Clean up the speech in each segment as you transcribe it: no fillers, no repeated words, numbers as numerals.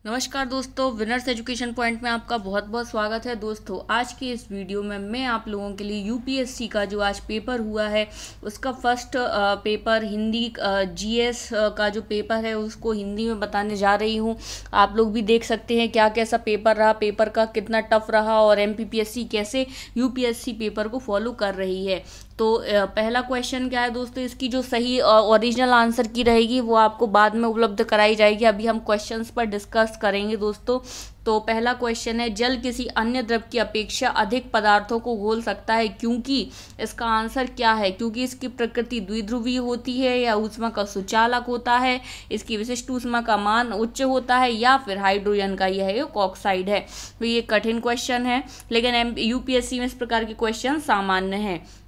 नमस्कार दोस्तों, winners education point में आपका बहुत बहुत स्वागत है। दोस्तों, आज की इस वीडियो में मैं आप लोगों के लिए यूपीएससी का जो आज पेपर हुआ है उसका फर्स्ट पेपर हिंदी जीएस का जो पेपर है उसको हिंदी में बताने जा रही हूं। आप लोग भी देख सकते हैं क्या कैसा पेपर रहा, पेपर का कितना टफ रहा और एमपीपीएससी कैसे यूपीएससी पेपर को फॉलो कर रही है। तो पहला क्वेश्चन क्या है दोस्तों, इसकी जो सही ओरिजिनल आंसर की रहेगी वो आपको बाद में उपलब्ध कराई जाएगी। अभी हम क्वेश्चंस पर डिस्कस करेंगे दोस्तों। तो पहला क्वेश्चन है, जल किसी अन्य द्रव की अपेक्षा अधिक पदार्थों को घोल सकता है क्योंकि। इसका आंसर क्या है? क्योंकि इसकी प्रकृति द्विध्रुवीय होती है, या ऊष्मा का सुचालक होता है, इसकी विशिष्ट ऊष्मा का मान उच्च होता है, या फिर हाइड्रोजन का यह एक ऑक्साइड है। तो ये कठिन क्वेश्चन है, लेकिन यूपीएससी में इस प्रकार के क्वेश्चन सामान्य हैं।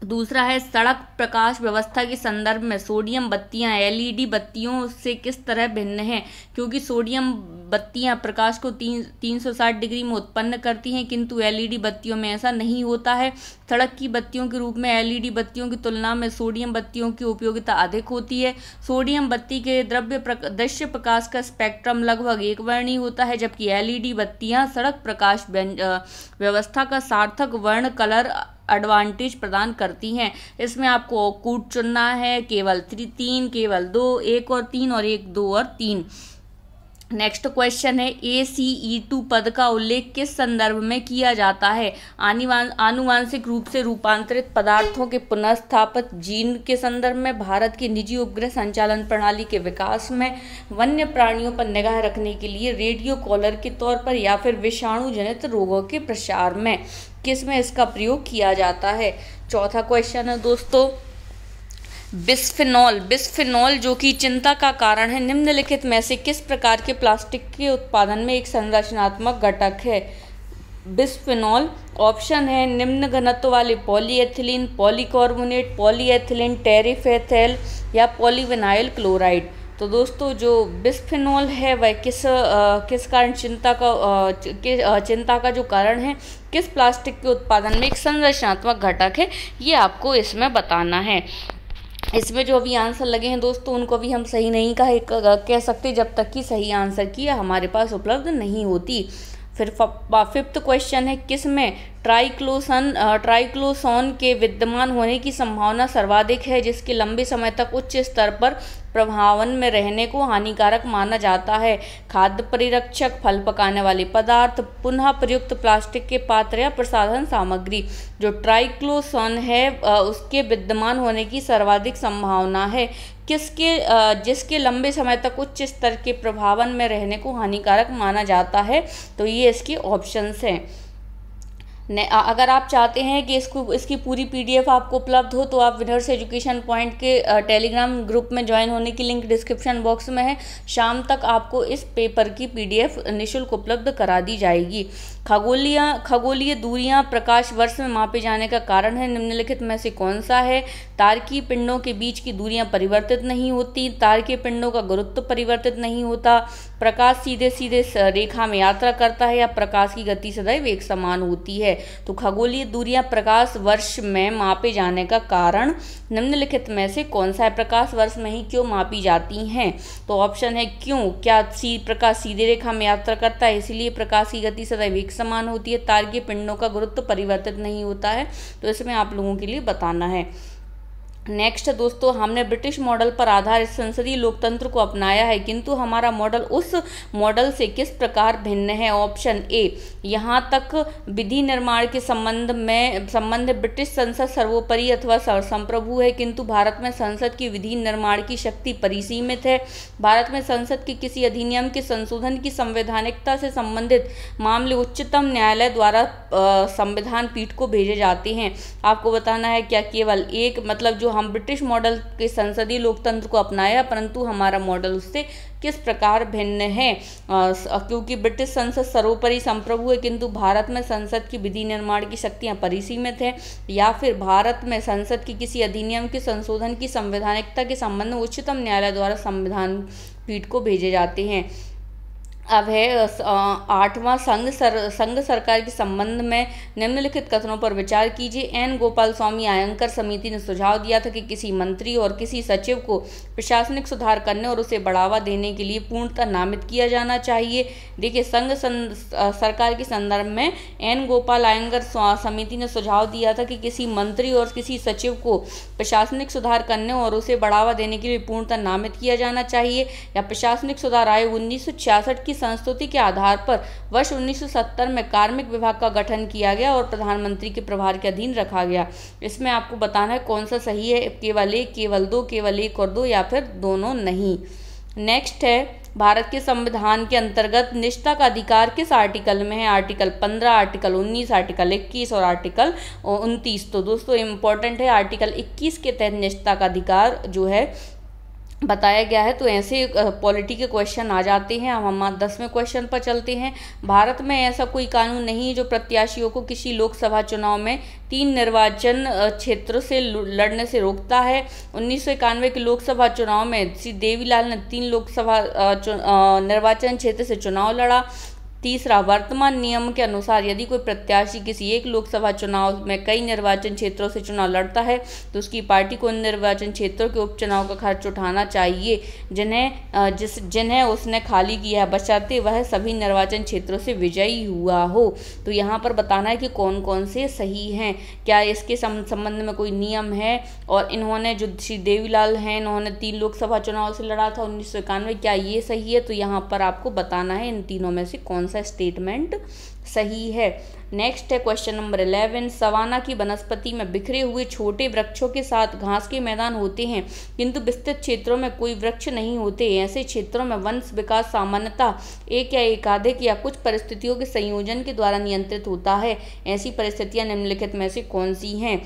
दूसरा है, सड़क प्रकाश व्यवस्था के संदर्भ में सोडियम बत्तियां एलईडी बत्तियों से किस तरह भिन्न हैं? क्योंकि सोडियम बत्तियां प्रकाश को 360 डिग्री में उत्पन्न करती हैं, किंतु एलईडी बत्तियों में ऐसा नहीं होता है। सड़क की बत्तियों के रूप में एलईडी बत्तियों की तुलना में सोडियम बत्तियों की उपयोगिता अधिक होती है। सोडियम बत्ती के दृश्य प्रकाश का स्पेक्ट्रम लगभग एकवर्णीय होता है, जबकि एलईडी बत्तियां सड़क प्रकाश व्यवस्था का सार्थक वर्ण कलर एडवांटेज प्रदान करती हैं। इसमें आपको कूट चुनना है, केवल 3, केवल 2, 1 और 3 और 1, 2 और 3। नेक्स्ट क्वेश्चन है, ACE2 पद का उल्लेख किस संदर्भ में किया जाता है? आनुवांशिक रूप से रूपांतरित पदार्थों के पुनर्स्थापित जीन के संदर्भ में, भारत की निजी उपग्रह संचालन प्रणाली के विकास में, वन्य प्राणियों पर निगाह रखने के लिए रेडियो कॉलर के तौर पर, या फिर विषाणु जनित रोगों के प्रसार में। किस में इसका प्रयोग किया जाता है? चौथा क्वेश्चन है दोस्तों, बिस्फेनॉल जो कि चिंता का कारण है, निम्नलिखित में से किस प्रकार के प्लास्टिक के उत्पादन में एक संरचनात्मक घटक है? बिस्फेनॉल ऑप्शन है निम्न घनत्व वाले पॉलीएथिलीन, पॉलीकार्बोनेट, पॉलीएथिलीन टेरिफेथैल या पॉलीविनाइल क्लोराइड। तो दोस्तों, जो बिस्फेनॉल है वह किस कारण चिंता का जो कारण है, किस प्लास्टिक के उत्पादन में एक संरचनात्मक घटक है, ये आपको इसमें बताना है। इसमें जो अभी आंसर लगे हैं दोस्तों उनको भी हम सही नहीं कह सकते जब तक कि सही आंसर की हमारे पास उपलब्ध नहीं होती। फिर फिफ्थ क्वेश्चन है, किस में ट्राइक्लोसॉन के विद्यमान होने की संभावना सर्वाधिक है, जिसके लंबे समय तक उच्च स्तर पर प्रभावन में रहने को हानिकारक माना जाता है? खाद्य परिरक्षक, फल पकाने वाले पदार्थ, पुनः प्रयुक्त प्लास्टिक के पात्र या प्रसाधन सामग्री। जो ट्राइक्लोसॉन है उसके विद्यमान होने की सर्वाधिक संभावना है जिसके लंबे समय तक उच्च स्तर के प्रभावन में रहने को हानिकारक माना जाता है। तो ये इसके ऑप्शंस हैं। अगर आप चाहते हैं कि इसकी पूरी PDF आपको उपलब्ध हो तो आप विनर्स एजुकेशन पॉइंट के टेलीग्राम ग्रुप में ज्वाइन होने की लिंक डिस्क्रिप्शन बॉक्स में है। शाम तक आपको इस पेपर की PDF निःशुल्क उपलब्ध करा दी जाएगी। खगोलीय दूरियां प्रकाश वर्ष में मापे जाने का कारण है, निम्नलिखित में से कौन सा है? तारकीय पिंडों के बीच की दूरियां परिवर्तित नहीं होती, तारकीय पिंडों का गुरुत्व परिवर्तित नहीं होता, प्रकाश सीधे सीधे रेखा में यात्रा करता है, या प्रकाश की गति सदैव एक समान होती है। तो खगोलीय दूरियां प्रकाश वर्ष में मापे जाने का कारण निम्नलिखित में से कौन सा है? प्रकाश वर्ष में ही क्यों मापी जाती हैं? तो ऑप्शन है क्यों, क्या प्रकाश सीधे रेखा में यात्रा करता है इसलिए प्रकाश की गति सदैव एक समान होती है, तारकीय पिंडों का गुरुत्व परिवर्तित नहीं होता है। तो इसमें आप लोगों के लिए बताना है। नेक्स्ट दोस्तों, हमने ब्रिटिश मॉडल पर आधारित संसदीय लोकतंत्र को अपनाया है, किंतु हमारा मॉडल उस मॉडल से किस प्रकार भिन्न है? ऑप्शन ए, यहाँ तक विधि निर्माण के संबंध ब्रिटिश संसद सर्वोपरि अथवा संप्रभु है, किंतु भारत में संसद की विधि निर्माण की शक्ति परिसीमित है। भारत में संसद के किसी अधिनियम के संशोधन की संवैधानिकता से संबंधित मामले उच्चतम न्यायालय द्वारा संविधान पीठ को भेजे जाते हैं। आपको बताना है क्या केवल एक, मतलब जो हम ब्रिटिश मॉडल के संसदीय लोकतंत्र को अपनाया परंतु हमारा मॉडल उससे किस प्रकार भिन्न है? क्योंकि ब्रिटिश संसद सर्वोपरि संप्रभु है, किंतु भारत में संसद की विधि निर्माण की शक्तियां परिसीमित है, या फिर भारत में संसद की किसी अधिनियम के संशोधन की संवैधानिकता के संबंध में उच्चतम न्यायालय द्वारा संविधान पीठ को भेजे जाते हैं। अब है 8वां संघ सरकार के संबंध में निम्नलिखित कथनों पर विचार कीजिए। एन गोपाल स्वामी आयंकर समिति ने सुझाव दिया था कि किसी मंत्री और किसी सचिव को प्रशासनिक सुधार करने और उसे बढ़ावा देने के लिए पूर्णतः नामित किया जाना चाहिए। देखिए, संघ सरकार के संदर्भ में एन गोपाल आयंकर समिति ने सुझाव दिया था कि किसी मंत्री और किसी सचिव को प्रशासनिक सुधार करने और उसे बढ़ावा देने के लिए पूर्णतः नामित किया जाना चाहिए। या प्रशासनिक सुधार आयोग 1966 की संस्तुति के आधार पर वर्ष 1970 में कार्मिक विभाग का गठन किया गया और प्रधानमंत्री के प्रभार के अधीन रखा गया। इसमें आपको बताना है कौन सा सही है, केवल एक, केवल दो, केवल एक और दो, या फिर दोनों नहीं। नेक्स्ट है, भारत के संविधान के अंतर्गत निजता का अधिकार किस आर्टिकल में है? आर्टिकल 15, आर्टिकल 19, आर्टिकल 21 और आर्टिकल 29। तो दोस्तों इम्पोर्टेंट है, आर्टिकल 21 के तहत निजता का अधिकार जो है बताया गया है। तो ऐसे पॉलिटी के क्वेश्चन आ जाते हैं। अब हम 10वें क्वेश्चन पर चलते हैं। भारत में ऐसा कोई कानून नहीं जो प्रत्याशियों को किसी लोकसभा चुनाव में 3 निर्वाचन क्षेत्र से लड़ने से रोकता है। 1991 के लोकसभा चुनाव में श्री देवीलाल ने 3 लोकसभा निर्वाचन क्षेत्र से चुनाव लड़ा। तीसरा, वर्तमान नियम के अनुसार यदि कोई प्रत्याशी किसी एक लोकसभा चुनाव में कई निर्वाचन क्षेत्रों से चुनाव लड़ता है तो उसकी पार्टी को उन निर्वाचन क्षेत्रों के उपचुनाव का खर्च उठाना चाहिए जिन्हें उसने खाली किया है, बशर्ते वह सभी निर्वाचन क्षेत्रों से विजयी हुआ हो। तो यहाँ पर बताना है कि कौन कौन से सही हैं, क्या इसके संबंध में कोई नियम है। और इन्होंने जो श्री देवीलाल हैं, इन्होंने 3 लोकसभा चुनाव से लड़ा था 1991, क्या ये सही है? तो यहाँ पर आपको बताना है इन तीनों में से कौन सा स्टेटमेंट सही है। नेक्स्ट है क्वेश्चन नंबर 11। सवाना की वनस्पति में बिखरे हुए छोटे वृक्षों के साथ घास के मैदान होते हैं किंतु विस्तृत क्षेत्रों में कोई वृक्ष नहीं होते। ऐसे क्षेत्रों में वंश विकास सामान्यतः एक या एकाधिक या कुछ परिस्थितियों के संयोजन के द्वारा नियंत्रित होता है। ऐसी परिस्थितियां निम्नलिखित में से कौन सी हैं?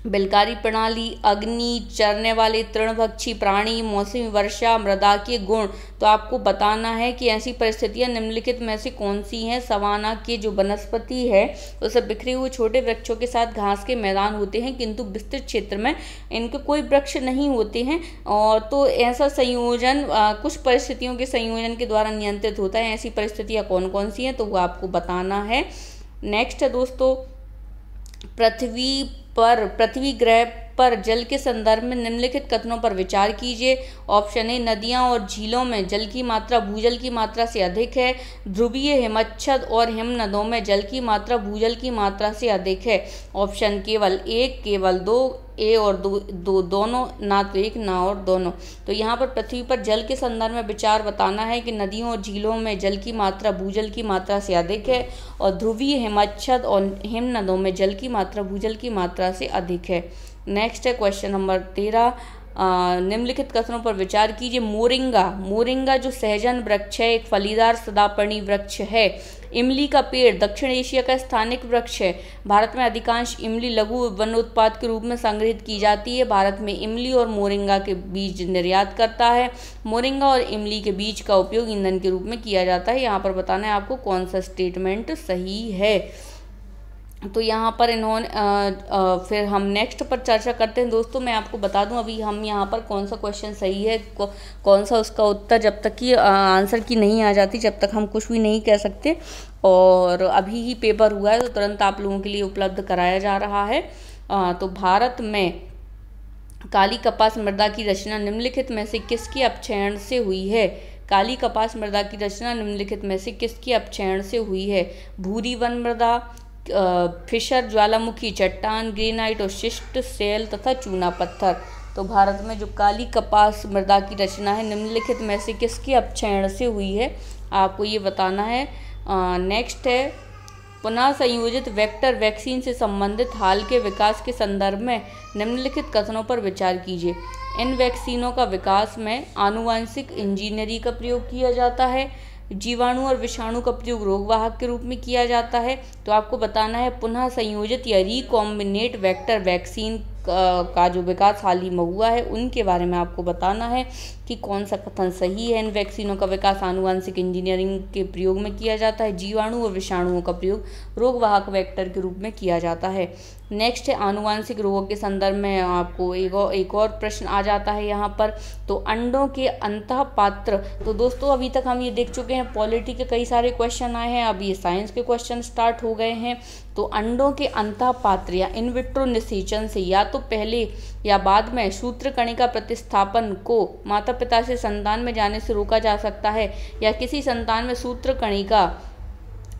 बिलकारी प्रणाली, अग्नि, चरने वाले तृणभक्षी प्राणी, मौसमी वर्षा, मृदा के गुण। तो आपको बताना है कि ऐसी परिस्थितियां निम्नलिखित में से कौन सी हैं। सवाना के जो वनस्पति है उसे बिखरे हुए छोटे वृक्षों के साथ घास के मैदान होते हैं किंतु विस्तृत क्षेत्र में इनके कोई वृक्ष नहीं होते हैं। और तो ऐसा संयोजन कुछ परिस्थितियों के संयोजन के द्वारा नियंत्रित होता है। ऐसी परिस्थितियां कौन कौन सी हैं तो वो आपको बताना है। नेक्स्ट है दोस्तों, पृथ्वी ग्रह पर जल के संदर्भ में निम्नलिखित कथनों पर विचार कीजिए। ऑप्शन ए, नदियां और झीलों में जल की मात्रा भूजल की मात्रा से अधिक है। ध्रुवीय हिमच्छद और हिमनदों में जल की मात्रा भूजल की मात्रा से अधिक है। ऑप्शन केवल एक, केवल दो, ए और दो दोनों, ना तो एक ना और दोनों। तो यहाँ पर पृथ्वी पर जल के संदर्भ में विचार बताना है कि नदियों और झीलों में जल की मात्रा भूजल की मात्रा से अधिक है और ध्रुवीय हिमच्छद और हिमनदों में जल की मात्रा भूजल की मात्रा से अधिक है। नेक्स्ट है क्वेश्चन नंबर 13। निम्नलिखित कथनों पर विचार कीजिए। मोरिंगा जो सहजन वृक्ष है, एक फलीदार सदापर्णी वृक्ष है। इमली का पेड़ दक्षिण एशिया का स्थानिक वृक्ष है। भारत में अधिकांश इमली लघु वन उत्पाद के रूप में संग्रहित की जाती है। भारत में इमली और मोरिंगा के बीज निर्यात करता है। मोरिंगा और इमली के बीज का उपयोग ईंधन के रूप में किया जाता है। यहाँ पर बताना है आपको कौन सा स्टेटमेंट सही है। तो यहाँ पर इन्होंने फिर हम नेक्स्ट पर चर्चा करते हैं। दोस्तों मैं आपको बता दूं अभी हम यहाँ पर कौन सा क्वेश्चन सही है कौन सा उसका उत्तर जब तक कि आंसर की नहीं आ जाती जब तक हम कुछ भी नहीं कह सकते। और अभी ही पेपर हुआ है तो तुरंत आप लोगों के लिए उपलब्ध कराया जा रहा है। तो भारत में काली कपास मृदा की रचना निम्नलिखित में से किसके अपक्षयण से हुई है? काली कपास मृदा की रचना निम्नलिखित में से किसके अपक्षयण से हुई है? भूरी वन मृदा, फिशर ज्वालामुखी चट्टान, ग्रेनाइट और शिष्ट सेल तथा चूना पत्थर। तो भारत में जो काली कपास मृदा की रचना है निम्नलिखित में से किसके अपक्षयण से हुई है आपको ये बताना है। नेक्स्ट है पुनः संयोजित वेक्टर वैक्सीन से संबंधित हाल के विकास के संदर्भ में निम्नलिखित कथनों पर विचार कीजिए। इन वैक्सीनों का विकास में आनुवांशिक इंजीनियरिंग का प्रयोग किया जाता है। जीवाणु और विषाणु का प्रयोग रोगवाहक के रूप में किया जाता है। तो आपको बताना है पुनः संयोजित या रिकॉम्बिनेट वेक्टर वैक्सीन का जो विकास हाल ही में हुआ है उनके बारे में आपको बताना है कि कौन सा कथन सही है। इन वैक्सीनों का विकास आनुवंशिक इंजीनियरिंग के प्रयोग में किया जाता है। जीवाणु और विषाणुओं का प्रयोग रोगवाहक वेक्टर के रूप में किया जाता है। नेक्स्ट है आनुवंशिक रोगों के संदर्भ में आपको एक और प्रश्न आ जाता है यहाँ पर। तो अंडों के अंतः पात्र, तो दोस्तों अभी तक हम ये देख चुके हैं पॉलिटी के कई सारे क्वेश्चन आए हैं, अब ये साइंस के क्वेश्चन स्टार्ट हो गए हैं। तो अंडों के अंतः पात्र या इन विट्रो निषेचन से या तो पहले या बाद में सूत्रकणिका प्रतिस्थापन को माता पिता से संतान में जाने से रोका जा सकता है, या किसी संतान में सूत्रकणिका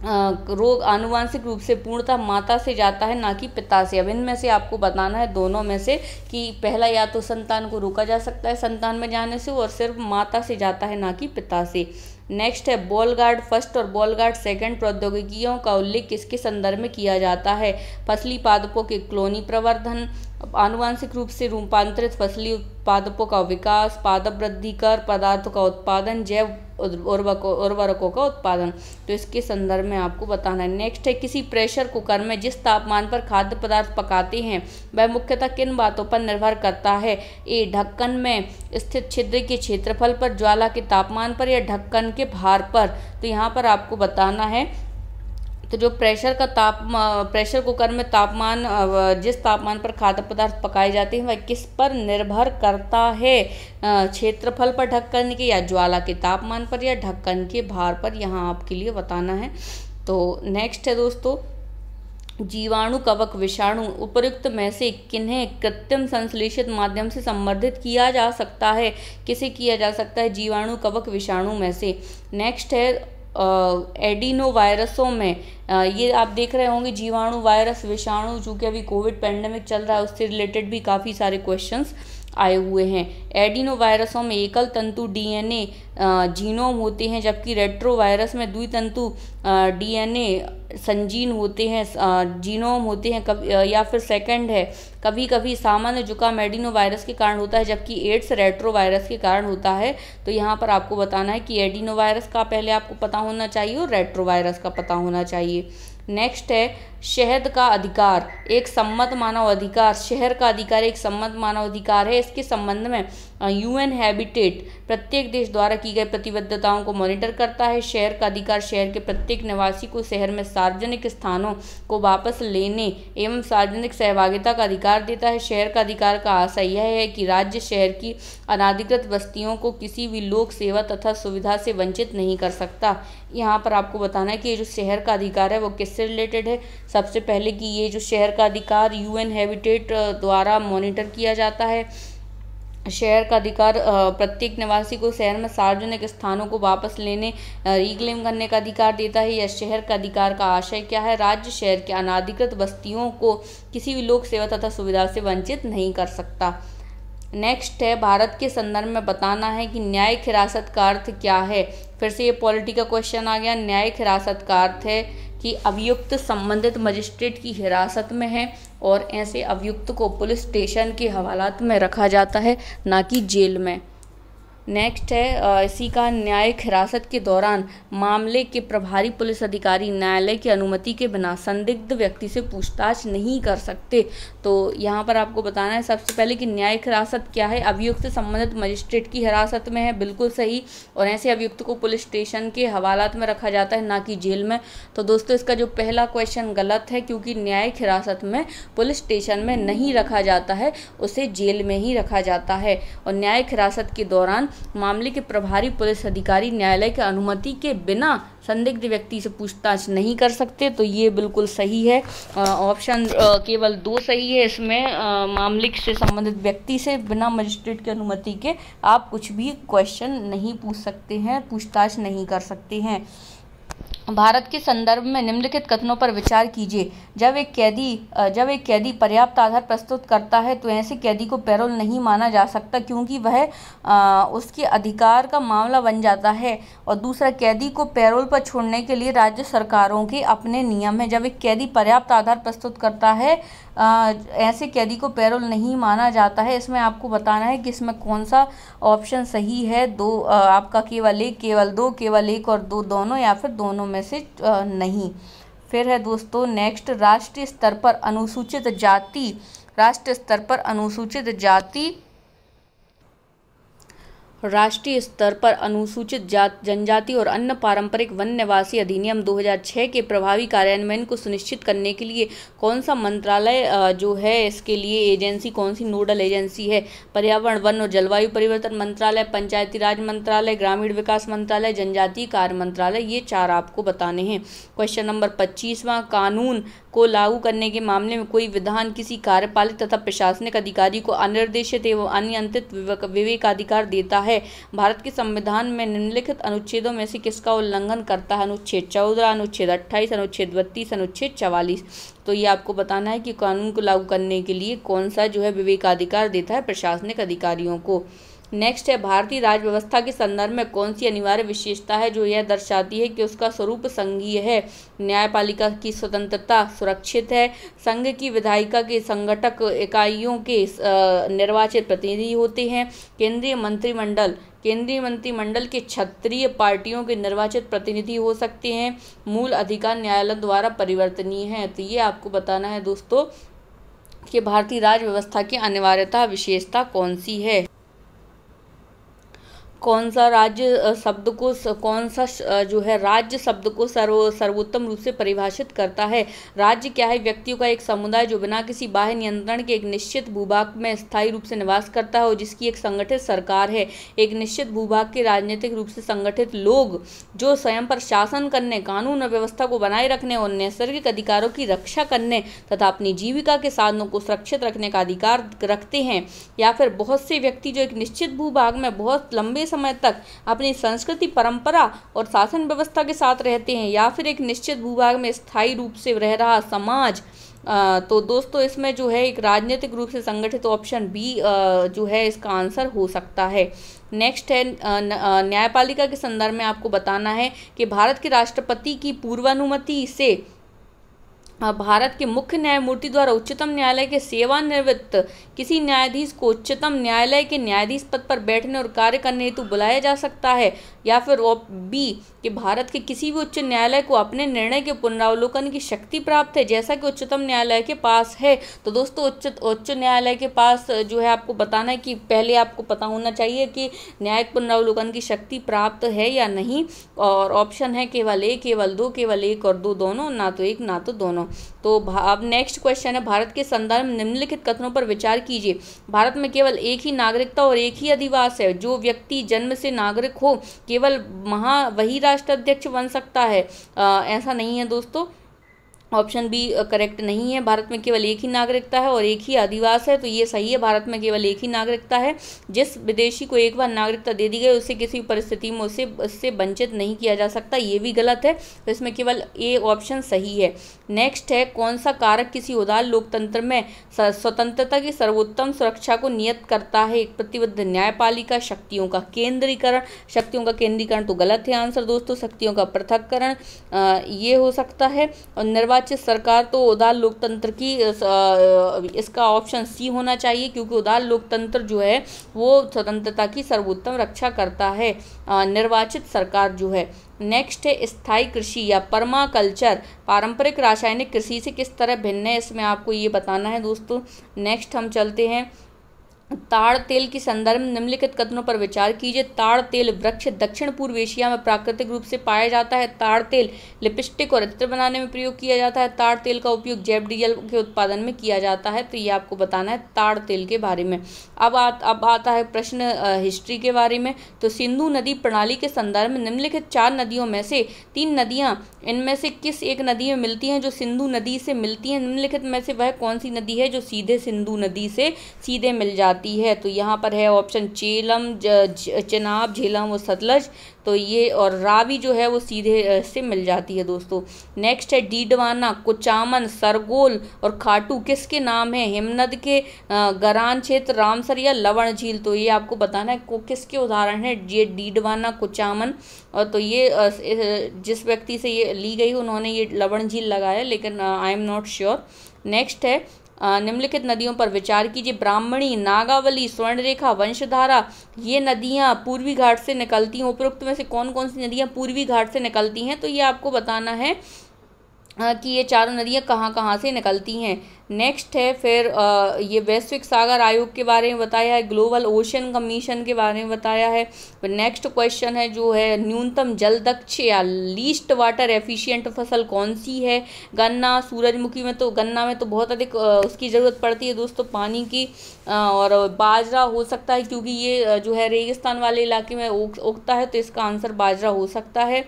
रोग आनुवांशिक रूप से पूर्णतः माता से जाता है ना कि पिता से। अब इनमें से आपको बताना है दोनों में से कि पहला या तो संतान को रोका जा सकता है संतान में जाने से, और सिर्फ माता से जाता है ना कि पिता से। नेक्स्ट है बॉलगार्ड फर्स्ट और बॉलगार्ड सेकंड प्रौद्योगिकियों का उल्लेख किसके संदर्भ में किया जाता है? फसली पादपों के क्लोनी प्रवर्धन, आनुवांशिक रूप से रूपांतरित फसली उत्पादकों का विकास, पादप वृद्धि कर पदार्थों का उत्पादन, जैव उर्वरकों का उत्पादन। तो इसके संदर्भ में आपको बताना है। नेक्स्ट है किसी प्रेशर कुकर में जिस तापमान पर खाद्य पदार्थ पकाते हैं वह मुख्यतः किन बातों पर निर्भर करता है? ए, ढक्कन में स्थित छिद्र के क्षेत्रफल पर, ज्वाला के तापमान पर, या ढक्कन के भार पर। तो यहाँ पर आपको बताना है तो जो प्रेशर कुकर में तापमान जिस तापमान पर खाद्य पदार्थ पकाए जाते हैं वह किस पर निर्भर करता है? क्षेत्रफल पर ढक्कन के, या ज्वाला के तापमान पर, या ढक्कन के भार पर, यहाँ आपके लिए बताना है। तो नेक्स्ट है दोस्तों जीवाणु कवक विषाणु उपर्युक्त में से किन्हें कृत्रिम संश्लेषित माध्यम से संवर्धित किया जा सकता है? किसे किया जा सकता है? जीवाणु कवक विषाणु में से। नेक्स्ट है एडिनो वायरसों में ये आप देख रहे होंगे जीवाणु वायरस विषाणु, चूँकि अभी कोविड पैंडेमिक चल रहा है उससे रिलेटेड भी काफ़ी सारे क्वेश्चंस आए हुए हैं। एडिनो वायरसों में एकल तंतु डीएनए जीनोम होते हैं, जबकि रेट्रो वायरस में द्वितंतु डीएनए संजीन होते हैं, जीनोम होते हैं। या फिर सेकंड है कभी कभी सामान्य जुकाम एडिनो वायरस के कारण होता है, जबकि एड्स रेट्रो वायरस के कारण होता है। तो यहाँ पर आपको बताना है कि एडिनो वायरस का पहले आपको पता होना चाहिए और रेट्रो वायरस का पता होना चाहिए। नेक्स्ट है शहद का अधिकार एक सम्मत मानव अधिकार। शहर का अधिकार एक सम्मत मानव अधिकार है। इसके संबंध में यूएन हैबिटेट प्रत्येक देश द्वारा की गई प्रतिबद्धताओं को मॉनिटर करता है। शहर का अधिकार शहर के प्रत्येक निवासी को शहर में सार्वजनिक स्थानों को वापस लेने एवं सार्वजनिक सहभागिता का अधिकार देता है। शहर का अधिकार का आशय यह है कि राज्य शहर की अनाधिकृत बस्तियों को किसी भी लोक सेवा तथा सुविधा से वंचित नहीं कर सकता। यहाँ पर आपको बताना है कि ये जो शहर का अधिकार है वो किससे रिलेटेड है। सबसे पहले कि ये जो शहर का अधिकार यूएन हैबिटेट द्वारा मॉनिटर किया जाता है। शहर का अधिकार प्रत्येक निवासी को शहर में सार्वजनिक स्थानों को वापस लेने रिक्लेम करने का अधिकार देता है। यह शहर का अधिकार का आशय क्या है? राज्य शहर के अनाधिकृत बस्तियों को किसी भी लोक सेवा तथा सुविधा से वंचित नहीं कर सकता। नेक्स्ट है भारत के संदर्भ में बताना है कि न्यायिक हिरासत का अर्थ क्या है। फिर से ये पॉलिटी का क्वेश्चन आ गया। न्यायिक हिरासत का अर्थ है कि अभियुक्त संबंधित मजिस्ट्रेट की हिरासत में है और ऐसे अभियुक्त को पुलिस स्टेशन के हवालात में रखा जाता है, ना कि जेल में। नेक्स्ट है इसी का न्यायिक हिरासत के दौरान मामले के प्रभारी पुलिस अधिकारी न्यायालय की अनुमति के बिना संदिग्ध व्यक्ति से पूछताछ नहीं कर सकते। तो यहाँ पर आपको बताना है सबसे पहले कि न्यायिक हिरासत क्या है। अभियुक्त संबंधित मजिस्ट्रेट की हिरासत में है, बिल्कुल सही। और ऐसे अभियुक्त को पुलिस स्टेशन के हवालात में रखा जाता है, ना कि जेल में। तो दोस्तों इसका जो पहला क्वेश्चन गलत है, क्योंकि न्यायिक हिरासत में पुलिस स्टेशन में नहीं रखा जाता है, उसे जेल में ही रखा जाता है। और न्यायिक हिरासत के दौरान मामले के प्रभारी पुलिस अधिकारी न्यायालय की अनुमति के बिना संदिग्ध व्यक्ति से पूछताछ नहीं कर सकते। तो ये बिल्कुल सही है। ऑप्शन केवल 2 सही है इसमें। मामले से संबंधित व्यक्ति से बिना मजिस्ट्रेट की अनुमति के आप कुछ भी क्वेश्चन नहीं पूछ सकते हैं, पूछताछ नहीं कर सकते हैं। भारत के संदर्भ में निम्नलिखित कथनों पर विचार कीजिए। जब एक कैदी पर्याप्त आधार प्रस्तुत करता है तो ऐसे कैदी को पैरोल नहीं माना जा सकता, क्योंकि वह उसके अधिकार का मामला बन जाता है। और दूसरा, कैदी को पैरोल पर छोड़ने के लिए राज्य सरकारों के अपने नियम हैं। जब एक कैदी पर्याप्त आधार प्रस्तुत करता है ऐसे कैदी को पैरोल नहीं माना जाता है। इसमें आपको बताना है कि इसमें कौन सा ऑप्शन सही है। आपका केवल 1, केवल 2, केवल 1 और 2 दोनों, या फिर दोनों में से नहीं। फिर है दोस्तों नेक्स्ट, राष्ट्रीय स्तर पर अनुसूचित जाति राष्ट्रीय स्तर पर अनुसूचित जनजाति और अन्य पारंपरिक वन निवासी अधिनियम 2006 के प्रभावी कार्यान्वयन को सुनिश्चित करने के लिए कौन सा मंत्रालय जो है इसके लिए एजेंसी, कौन सी नोडल एजेंसी है? पर्यावरण, वन और जलवायु परिवर्तन मंत्रालय, पंचायती राज मंत्रालय, ग्रामीण विकास मंत्रालय, जनजातीय कार्य मंत्रालय। ये 4 आपको बताने हैं। क्वेश्चन नंबर 25वां, कानून को लागू करने के मामले में कोई विधान किसी कार्यपालिक तथा प्रशासनिक अधिकारी को अनिर्देशित एवं अनियंत्रित विवेकाधिकार देता है। भारत के संविधान में निम्नलिखित अनुच्छेदों में से किसका उल्लंघन करता है? अनुच्छेद 14, अनुच्छेद 28, अनुच्छेद 32, अनुच्छेद 44। तो ये आपको बताना है कि कानून को लागू करने के लिए कौन सा जो है विवेकाधिकार देता है प्रशासनिक अधिकारियों को। नेक्स्ट है, भारतीय राज्य व्यवस्था के संदर्भ में कौन सी अनिवार्य विशेषता है जो यह दर्शाती है कि उसका स्वरूप संघीय है? न्यायपालिका की स्वतंत्रता सुरक्षित है। संघ की विधायिका के संगठक इकाइयों के निर्वाचित प्रतिनिधि होते हैं। केंद्रीय मंत्रिमंडल के क्षेत्रीय पार्टियों के निर्वाचित प्रतिनिधि हो सकते हैं। मूल अधिकार न्यायालय द्वारा परिवर्तनीय है। तो ये आपको बताना है दोस्तों कि भारतीय राज्य व्यवस्था की अनिवार्यता विशेषता कौन सी है। कौन सा राज्य शब्द को सर्वोत्तम रूप से परिभाषित करता है? राज्य क्या है? व्यक्तियों का एक समुदाय जो बिना किसी बाह्य नियंत्रण के एक निश्चित भूभाग में स्थायी रूप से निवास करता है और जिसकी एक संगठित सरकार है। एक निश्चित भूभाग के राजनीतिक रूप से संगठित लोग जो स्वयं पर शासन करने, कानून और व्यवस्था को बनाए रखने और नैसर्गिक अधिकारों की रक्षा करने तथा अपनी जीविका के साधनों को सुरक्षित रखने का अधिकार रखते हैं। या फिर बहुत से व्यक्ति जो एक निश्चित भूभाग में बहुत लंबे समय तक अपनी संस्कृति, परंपरा और शासन व्यवस्था के साथ रहते हैं। या फिर एक निश्चित भूभाग में स्थायी रूप से रह रहा समाज। तो दोस्तों इसमें जो है एक राजनीतिक रूप से संगठित, ऑप्शन बी जो है इसका आंसर हो सकता है। नेक्स्ट है, न्यायपालिका के संदर्भ में आपको बताना है कि भारत के राष्ट्रपति की पूर्वानुमति से भारत के मुख्य न्यायमूर्ति द्वारा उच्चतम न्यायालय के सेवानिवृत्त किसी न्यायाधीश को उच्चतम न्यायालय के न्यायाधीश पद पर बैठने और कार्य करने हेतु बुलाया जा सकता है। या फिर बी कि भारत के किसी भी उच्च न्यायालय को अपने निर्णय के पुनरावलोकन की शक्ति प्राप्त है, जैसा कि उच्चतम न्यायालय के पास है। तो दोस्तों उच्च न्यायालय के पास जो है आपको बताना है कि पहले आपको पता होना चाहिए कि न्यायिक पुनरावलोकन की शक्ति प्राप्त है या नहीं। और ऑप्शन है केवल 1, केवल 2, केवल 1 और 2 दोनों, ना तो 1 ना तो दोनों। तो अब नेक्स्ट क्वेश्चन है, भारत के संदर्भ में निम्नलिखित कथनों पर विचार कीजिए। भारत में केवल एक ही नागरिकता और एक ही अधिवास है। जो व्यक्ति जन्म से नागरिक हो केवल वही राष्ट्राध्यक्ष बन सकता है। ऐसा नहीं है दोस्तों, ऑप्शन बी करेक्ट नहीं है। भारत में केवल एक ही नागरिकता है और एक ही अधिवास है, तो ये सही है। भारत में केवल एक ही नागरिकता है। जिस विदेशी को एक बार नागरिकता दे दी गई उसे किसी परिस्थिति में उससे वंचित नहीं किया जा सकता, ये भी गलत है। तो इसमें केवल ए ऑप्शन सही है। नेक्स्ट है, कौन सा कारक किसी उदार लोकतंत्र में स्वतंत्रता की सर्वोत्तम सुरक्षा को नियत करता है? एक प्रतिबद्ध न्यायपालिका, शक्तियों का केंद्रीकरण तो गलत है आंसर दोस्तों। शक्तियों का पृथक्करण ये हो सकता है। और निर्वाचित सरकार तो उदार लोकतंत्र की इसका ऑप्शन सी होना चाहिए, क्योंकि उदार लोकतंत्र जो है वो स्वतंत्रता की सर्वोत्तम रक्षा करता है, निर्वाचित सरकार जो है। नेक्स्ट है, स्थायी कृषि या परमाकल्चर पारंपरिक रासायनिक कृषि से किस तरह भिन्न है? इसमें आपको ये बताना है दोस्तों। नेक्स्ट हम चलते हैं, ताड़ तेल के संदर्भ में निम्नलिखित कथनों पर विचार कीजिए। ताड़ तेल वृक्ष दक्षिण पूर्व एशिया में प्राकृतिक रूप से पाया जाता है। ताड़ तेल लिपस्टिक और इत्र बनाने में प्रयोग किया जाता है। ताड़ तेल का उपयोग जैव डीजल के उत्पादन में किया जाता है। तो ये आपको बताना है ताड़ तेल के बारे में। अब आता है प्रश्न हिस्ट्री के बारे में। तो सिंधु नदी प्रणाली के संदर्भ में निम्नलिखित 4 नदियों में से 3 नदियाँ इनमें से किस एक नदी में मिलती हैं जो सिंधु नदी से मिलती हैं? निम्नलिखित में से वह कौन सी नदी है जो सीधे सिंधु नदी से सीधे मिल जाती है? तो यहाँ पर है ऑप्शन चेलम, चेनाब, झेलम और सतलज। तो ये और रावी जो है वो सीधे से मिल जाती है दोस्तों। नेक्स्ट है, डीडवाना, कुचामन, सरगोल और खाटू किसके नाम है? हिमनद के, गरान क्षेत्र, रामसर या लवण झील। तो ये आपको बताना है किसके उदाहरण है ये डीडवाना, कुचामन। और तो ये जिस व्यक्ति से ये ली गई उन्होंने ये लवण झील लगाया, लेकिन I am not sure. Next है, निम्नलिखित नदियों पर विचार कीजिए। ब्राह्मणी, नागावली, स्वर्णरेखा, वंशधारा ये नदियाँ पूर्वी घाट से निकलती हैं। उपरोक्त में से कौन कौन सी नदियाँ पूर्वी घाट से निकलती हैं? तो ये आपको बताना है कि ये चारों नदियाँ कहाँ कहाँ से निकलती हैं। नेक्स्ट है फिर ये वैश्विक सागर आयोग के बारे में बताया है, ग्लोबल ओशन कमीशन के बारे में बताया है। फिर नेक्स्ट क्वेश्चन है जो है न्यूनतम जल दक्ष या लीस्ट वाटर एफिशिएंट फसल कौन सी है। गन्ना, सूरजमुखी में तो गन्ना में तो बहुत अधिक उसकी ज़रूरत पड़ती है दोस्तों पानी की, और बाजरा हो सकता है क्योंकि ये जो है रेगिस्तान वाले इलाके में उगता है, तो इसका आंसर बाजरा हो सकता है।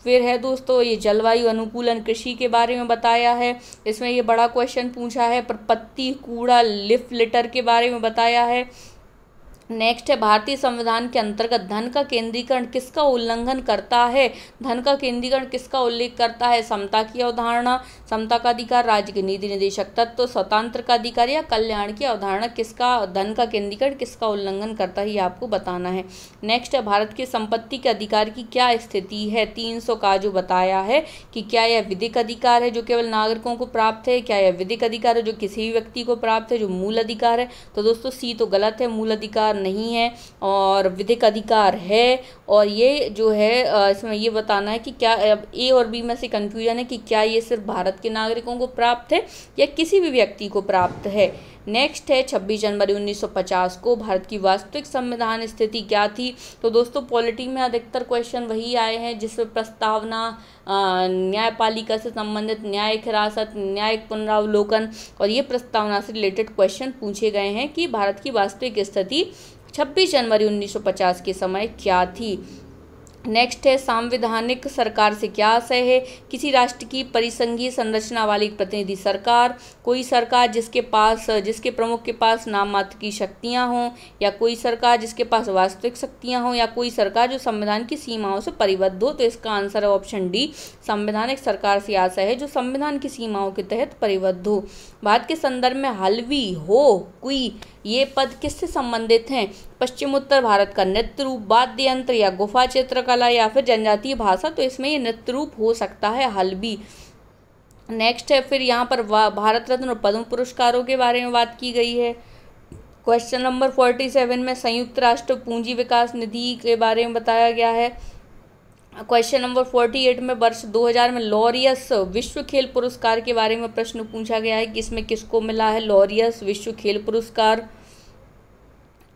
फिर है दोस्तों ये जलवायु अनुकूलन कृषि के बारे में बताया है, इसमें ये बड़ा क्वेश्चन पूछा है। पर पत्ती कूड़ा लिफ लिटर के बारे में बताया है। नेक्स्ट है भारतीय संविधान के अंतर्गत धन का केंद्रीकरण किसका उल्लंघन करता है। धन का केंद्रीकरण किसका उल्लेख करता है। समता की अवधारणा, समता का अधिकार, राज्य के नीति निर्देशक तत्व, स्वतंत्र का अधिकार या कल्याण की अवधारणा किसका धन का केंद्रीकरण किसका उल्लंघन करता है, ये आपको बताना है। नेक्स्ट है भारत की संपत्ति के अधिकार की क्या स्थिति है। 300 का जो बताया है कि क्या यह विधिक अधिकार है जो केवल नागरिकों को प्राप्त है, क्या यह विधिक अधिकार है जो किसी भी व्यक्ति को प्राप्त है, जो मूल अधिकार है। तो दोस्तों सी तो गलत है, मूल अधिकार नहीं है और विधिक अधिकार है। और ये जो है इसमें ये बताना है कि क्या ए और बी में से कंफ्यूजन है कि क्या ये सिर्फ भारत के नागरिकों को प्राप्त है या किसी भी व्यक्ति को प्राप्त है। नेक्स्ट है 26 जनवरी 1950 को भारत की वास्तविक संविधान स्थिति क्या थी। तो दोस्तों पॉलिटी में अधिकतर क्वेश्चन वही आए हैं जिसमें प्रस्तावना, न्यायपालिका से संबंधित, न्यायिक हिरासत, न्यायिक पुनरावलोकन और ये प्रस्तावना से रिलेटेड क्वेश्चन पूछे गए हैं कि भारत की वास्तविक स्थिति 26 जनवरी 1950 के समय क्या थी। नेक्स्ट है संवैधानिक सरकार से क्या आशय है। किसी राष्ट्र की परिसंघीय संरचना वाली प्रतिनिधि सरकार, कोई सरकार जिसके प्रमुख के पास नाम मात्र की शक्तियां हों, या कोई सरकार जिसके पास वास्तविक शक्तियां हों, या कोई सरकार जो संविधान की सीमाओं से परिबद्ध हो। तो इसका आंसर है ऑप्शन डी, संवैधानिक सरकार से आशय है जो संविधान की सीमाओं के तहत परिबद्ध हो। भारत के संदर्भ में हलवी, हो, कुई ये पद किससे संबंधित हैं। पश्चिम उत्तर भारत का नृत्य रूप, वाद्य यंत्र या गुफा चित्रकला या फिर जनजातीय भाषा। तो इसमें ये नृत्य रूप हो सकता है, हलबी। नेक्स्ट है फिर यहाँ पर भारत रत्न और पद्म पुरस्कारों के बारे में बात की गई है। क्वेश्चन नंबर 47 में संयुक्त राष्ट्र पूंजी विकास निधि के बारे में बताया गया है। क्वेश्चन नंबर 48 में वर्ष 2000 में लॉरियस विश्व खेल पुरस्कार के बारे में प्रश्न पूछा गया है कि इसमें किसको मिला है लॉरियस विश्व खेल पुरस्कार।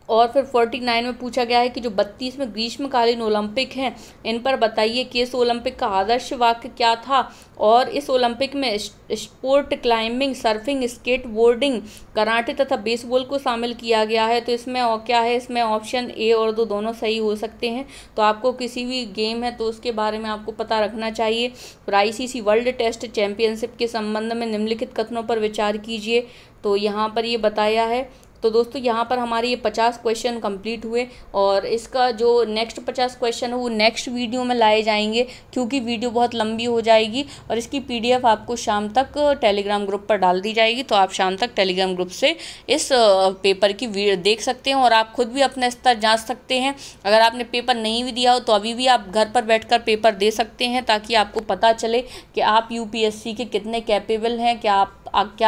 और फिर 49 में पूछा गया है कि जो 32वें ग्रीष्मकालीन ओलंपिक हैं इन पर बताइए कि इस ओलंपिक का आदर्श वाक्य क्या था। और इस ओलंपिक में sport climbing, surfing, skateboarding, karate तथा बेसबॉल को शामिल किया गया है। तो इसमें और क्या है, इसमें ऑप्शन ए और दो दोनों सही हो सकते हैं। तो आपको किसी भी गेम है तो उसके बारे में आपको पता रखना चाहिए। फिर ICC वर्ल्ड टेस्ट चैंपियनशिप के संबंध में निम्नलिखित कथनों पर विचार कीजिए। तो यहाँ पर ये बताया है। तो दोस्तों यहाँ पर हमारे ये 50 क्वेश्चन कंप्लीट हुए और इसका जो नेक्स्ट 50 क्वेश्चन है वो नेक्स्ट वीडियो में लाए जाएंगे क्योंकि वीडियो बहुत लंबी हो जाएगी और इसकी PDF आपको शाम तक टेलीग्राम ग्रुप पर डाल दी जाएगी। तो आप शाम तक टेलीग्राम ग्रुप से इस पेपर की वीडियो देख सकते हैं और आप खुद भी अपना स्तर जांच सकते हैं। अगर आपने पेपर नहीं भी दिया हो तो अभी भी आप घर पर बैठकर पेपर दे सकते हैं ताकि आपको पता चले कि आप UPSC के कितने कैपेबल हैं। क्या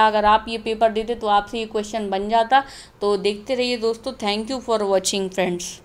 अगर आप ये पेपर देते तो आपसे ये क्वेश्चन बन जाता। तो देखते रहिए दोस्तों। Thank you for watching friends.